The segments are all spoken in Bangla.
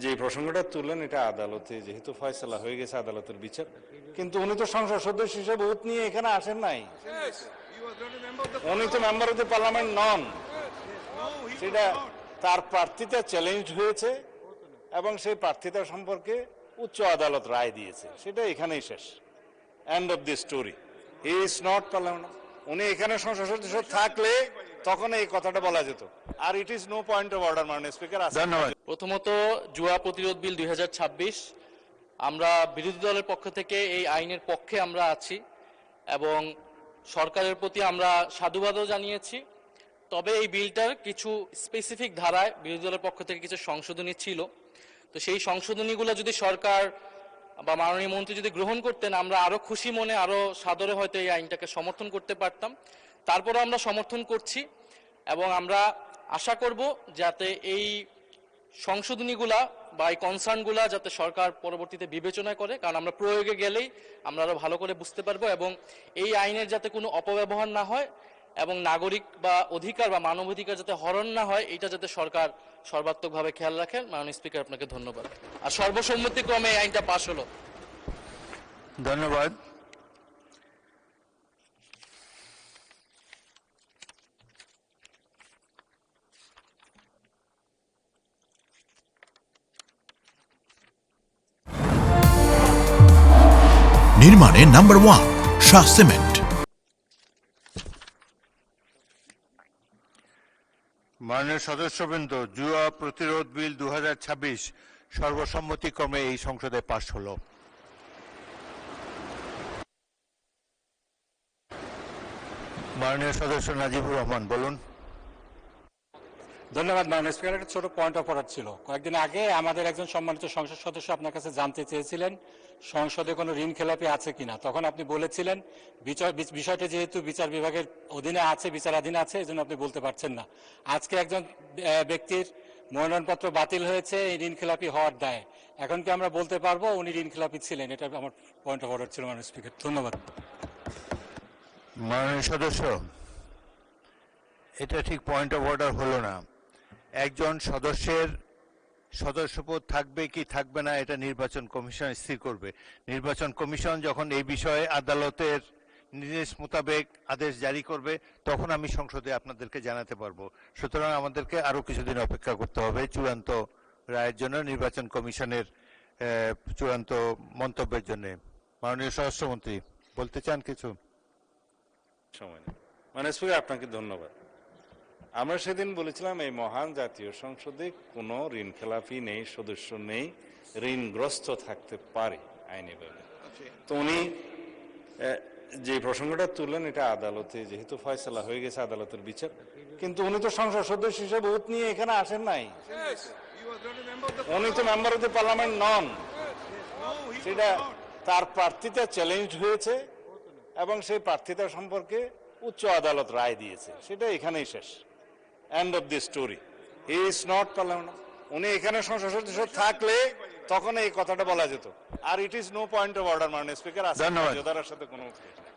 যে প্রসঙ্গটা তুললেন এটা আদালতে যেহেতু ফয়সালা হয়ে গেছে, আদালতের বিচার, কিন্তু উনি তো সংসদ সদস্য হিসেবে ভোট নিয়ে এখানে আসেন নাই, উনি তো মেম্বার অফ দ্য পার্লামেন্ট নন। সেটা তার প্রার্থিতা চ্যালেঞ্জ হয়েছে এবং সেই প্রার্থিতা সম্পর্কে উচ্চ আদালত রায় দিয়েছে, সেটা এখানেই শেষ, end of the story. He is not parliament. উনি এখানে সংসদ সদস্য থাকলে তখন এই কথাটা বলা যেত। আর it is no point of order মাননীয় স্পিকার। ধন্যবাদ। প্রথমত জুয়া প্রতিরোধ বিল 2026, আমরা বিরোধী দলের পক্ষ থেকে এই আইনের পক্ষে আমরা আছি এবং সরকারের প্রতি আমরা সাধুবাদও জানিয়েছি। তবে এই বিলটার কিছু স্পেসিফিক ধারায় বিরোধী দলের পক্ষ থেকে কিছু সংশোধনী ছিল, তো সেই সংশোধনীগুলো যদি সরকার বা মাননীয় মন্ত্রী যদি গ্রহণ করতেন, আমরা আরো খুশি মনে আরো সাদরে হয়তো এই আইনটাকে সমর্থন করতে পারতাম। তারপরে আমরা সমর্থন করছি এবং আমরা আশা করব যাতে এই সংশোধনীগুলা বা এই কনসার্নগুলা যাতে সরকার পরবর্তীতে বিবেচনা করে, কারণ আমরা প্রয়োগে গেলেই আমরা আরো ভালো করে বুঝতে পারবো এবং এই আইনের যাতে কোনো অপব্যবহার না হয় এবং নাগরিক বা অধিকার বা মানবাধিকার যাতে হরণ না হয়, এটা যাতে সরকার সর্বাত্মকভাবে খেয়াল রাখেন। মাননীয় স্পিকার, আপনাকে ধন্যবাদ। আর সর্বসম্মতিক্রমে এই আইনটা পাশ হলো। ধন্যবাদ। নির্মাণে নাম্বার 1 শাহ সিমেন্ট। মাননীয় সদস্যবৃন্দ, জুয়া প্রতিরোধ বিল 2026 সর্বসম্মতিক্রমে এই সংসদে পাশ হলো। মাননীয় সদস্য নাজিবুর রহমান, বলুন। ধন্যবাদ মাননীয় স্পিকার। একটা ছোট পয়েন্ট অফ অর্ডার ছিল। কয়েকদিন আগে আমাদের একজন সম্মানিত সংসদ সদস্য আপনার কাছে জানতে চেয়েছিলেন সংসদে কোনো ঋণ খেলাপি আছে কিনা। তখন আপনি বলেছিলেন বিষয়টা যেহেতু বিচার বিভাগের অধীনে আছে, বিচারাধীন আছে, এই জন্য আপনি বলতে পারছেন না। আজকে একজন ব্যক্তির মনোনয়নপত্র বাতিল হয়েছে এই ঋণ খেলাপি হওয়ার দায়ে। এখন কি আমরা বলতে পারবো উনি ঋণ খেলাপি ছিলেন? এটা আমার পয়েন্ট অফ অর্ডার ছিল মাননীয় স্পিকার। ধন্যবাদ। মাননীয় সদস্য, এটা ঠিক পয়েন্ট অফ অর্ডার হলো না। একজন সদস্যের সদস্যপদ থাকবে কি থাকবে না এটা নির্বাচন কমিশন স্থির করবে। নির্বাচন কমিশন যখন এই বিষয়ে আদালতের নির্দেশ মোতাবেক আদেশ জারি করবে তখন আমি সংসদে আপনাদেরকে জানাতে পারবো। সুতরাং আমাদেরকে আরো কিছুদিন অপেক্ষা করতে হবে চূড়ান্ত রায়ের জন্য, নির্বাচন কমিশনের চূড়ান্ত মন্তব্যের জন্য। মাননীয় স্বরাষ্ট্রমন্ত্রী বলতে চান কিছু? সময় নেই। মাননীয় স্পিকার, আপনাকে ধন্যবাদ। আমরা সেদিন বলেছিলাম এই মহান জাতীয় সংসদে কোনো ঋণ খেলাপি নেই, সদস্য নেই, ঋণগ্রস্ত থাকতে পারে আইনিভাবে। তো উনি যে প্রসঙ্গটা তুললেন এটা আদালতে যেহেতু ফয়সালা হয়ে গেছে, আদালতের বিচার, কিন্তু উনি তো সংসদ সদস্য হিসেবে ভোট নিয়ে এখানে আসেন নাই, উনি তো মেম্বার অফ দ্য পার্লামেন্ট নন। সেটা তার প্রার্থিতা চ্যালেঞ্জ হয়েছে এবং সেই প্রার্থিতা সম্পর্কে উচ্চ আদালত রায় দিয়েছে, সেটা এখানেই শেষ, end of the story. He is not parliament. উনি এখানে সংসদ সদস্য থাকলে তখন এই কথাটা বলা যেত। আর it is no point of order মাননীয় স্পিকার। ধন্যবাদ। সাথে কোনো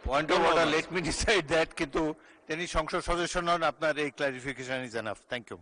point of order, let me decide that, কিন্তু তিনি সংসদ সদস্য নন, আপনার এই clarification is enough. Thank you.